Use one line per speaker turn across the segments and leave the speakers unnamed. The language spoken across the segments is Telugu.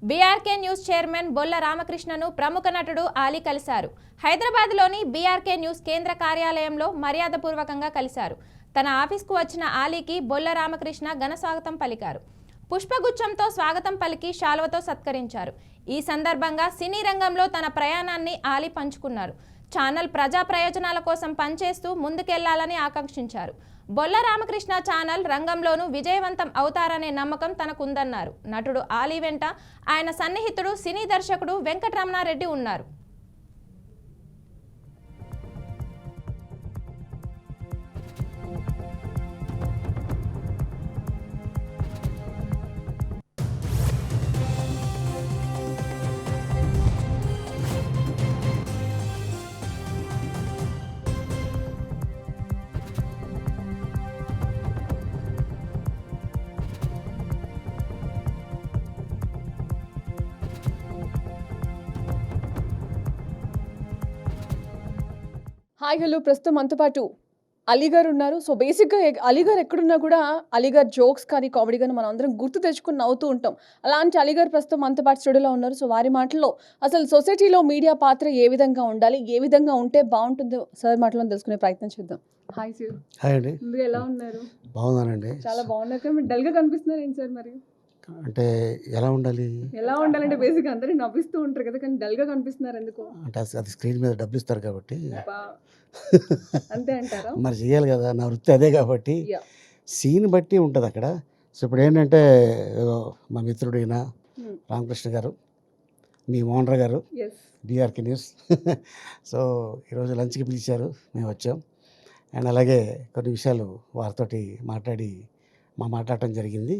బీఆర్కే న్యూస్ చైర్మన్ బొల్ల రామకృష్ణను ప్రముఖ నటుడు ఆలీ కలిశారు. హైదరాబాద్లోని బీఆర్కే న్యూస్ కేంద్ర కార్యాలయంలో మర్యాదపూర్వకంగా కలిశారు. తన ఆఫీస్కు వచ్చిన ఆలీకి బొల్ల రామకృష్ణ ఘన స్వాగతం పలికారు. పుష్పగుచ్చంతో స్వాగతం పలికి శాలువతో సత్కరించారు. ఈ సందర్భంగా సినీ రంగంలో తన ప్రయాణాన్ని ఆలీ పంచుకున్నారు. ఛానల్ ప్రజా ప్రయోజనాల కోసం పనిచేస్తూ ముందుకెళ్లాలని ఆకాంక్షించారు. బొల్ల రామకృష్ణ ఛానల్ రంగంలోనూ విజయవంతం అవుతారనే నమ్మకం తనకుందన్నారు. నటుడు ఆలీ వెంట ఆయన సన్నిహితుడు సినీ దర్శకుడు వెంకటరమణారెడ్డి ఉన్నారు.
హాయ్ హలో ప్రస్తుతం మనతో పాటు అలీ గారు ఉన్నారు. సో బేసిక్గా అలీ గారు ఎక్కడున్నా కూడా అలీ గారు జోక్స్ కానీ కామెడీ కానీ మనం అందరం గుర్తు తెచ్చుకుని నవ్వుతూ ఉంటాం. అలాంటి అలీ గారు ప్రస్తుతం మనతో పాటు స్టూడియోలో ఉన్నారు. సో వారి మాటల్లో అసలు సొసైటీలో మీడియా పాత్ర ఏ విధంగా ఉండాలి, ఏ విధంగా ఉంటే బాగుంటుందో సార్ మాటలో తెలుసుకునే ప్రయత్నం చేద్దాం. Hi sir.
హాయ్ అండి.
మీరు ఎలా ఉన్నారు?
బాగున్నానండి.
చాలా బాగున్నారు కదా. మీరు డల్గా కనిపిస్తున్నారు ఏంటి సార్? మరి
అంటే ఎలా ఉండాలి
అంటే బేసిక్గా అందరూ నవ్విస్తూ ఉంటారు కదా, కానీ డల్గా కనిపిస్తున్నారు ఎందుకు?
అంటే అది స్క్రీన్ మీద డబ్బులు ఇస్తారు కాబట్టి
అంతే అంటారా?
మరి చేయాలి కదా, నా వృత్తి అదే కాబట్టి సీన్ బట్టి ఉంటుంది అక్కడ. సో ఇప్పుడు ఏంటంటే మా మిత్రుడు ఈయన రామకృష్ణ గారు, మీ ఓనర్ గారు బీఆర్కే న్యూస్ సో ఈరోజు లంచ్కి పిలిచారు, మేము వచ్చాం. అండ్ అలాగే కొన్ని విషయాలు వారితోటి మాట్లాడటం జరిగింది.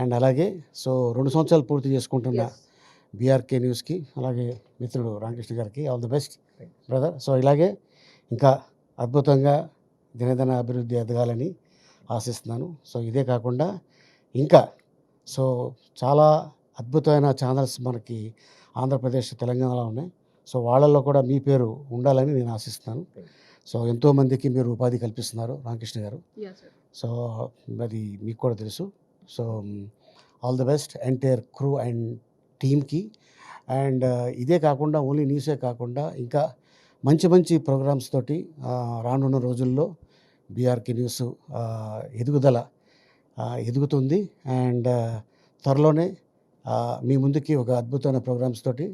అండ్ అలాగే సో 2 సంవత్సరాలు పూర్తి చేసుకుంటున్న బీఆర్కే న్యూస్కి, అలాగే మిత్రుడు రామకృష్ణ గారికి all the best brother. So ఇలాగే ఇంకా అద్భుతంగా దినదిన అభివృద్ధి ఎదగాలని ఆశిస్తున్నాను. సో ఇదే కాకుండా ఇంకా సో చాలా అద్భుతమైన ఛానల్స్ మనకి ఆంధ్రప్రదేశ్, తెలంగాణలో ఉన్నాయి. సో వాళ్ళల్లో కూడా మీ పేరు ఉండాలని నేను ఆశిస్తున్నాను. సో ఎంతోమందికి మీరు ఉపాధి కల్పిస్తున్నారు రామకృష్ణ గారు. సో అది మీకు కూడా తెలుసు. So all the best entire crew and టీమ్కి. అండ్ ఇదే కాకుండా ఓన్లీ న్యూసే కాకుండా ఇంకా మంచి ప్రోగ్రామ్స్ తోటి రానున్న రోజుల్లో బీఆర్కే న్యూస్ ఎదుగుతుంది. అండ్ త్వరలోనే మీ ముందుకి ఒక అద్భుతమైన ప్రోగ్రామ్స్ తోటి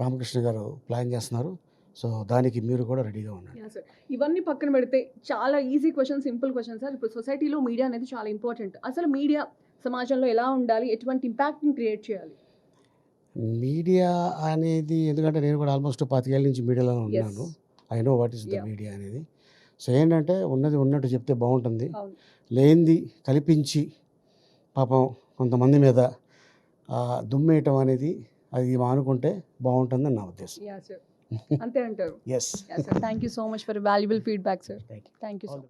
రామకృష్ణ గారు ప్లాన్ చేస్తున్నారు. సో దానికి మీరు కూడా రెడీగా ఉండండి.
ఇవన్నీ పక్కన పెడితే చాలా easy question, simple question sir. ఇప్పుడు సొసైటీలో మీడియా అనేది చాలా ఇంపార్టెంట్. అసలు మీడియా సమాజంలో ఎలా ఉండాలి, ఎటువంటి ఇంపాక్ట్ని క్రియేట్ చేయాలి?
మీడియా అనేది, ఎందుకంటే నేను కూడా ఆల్మోస్ట్ 25 ఏళ్ళ నుంచి మీడియాలో ఉన్నాను. I know what is the media అనేది. సో ఏంటంటే ఉన్నది ఉన్నట్టు చెప్తే బాగుంటుంది, లేనిది కల్పించి పాపం కొంతమంది మీద దుమ్మేయటం అనేది అది మానుకుంటే బాగుంటుందని నా ఉద్దేశం.
అంతే అంటారు.
Yes.
Thank you so much for a valuable feedback, sir.
Thank you.
Thank you so much.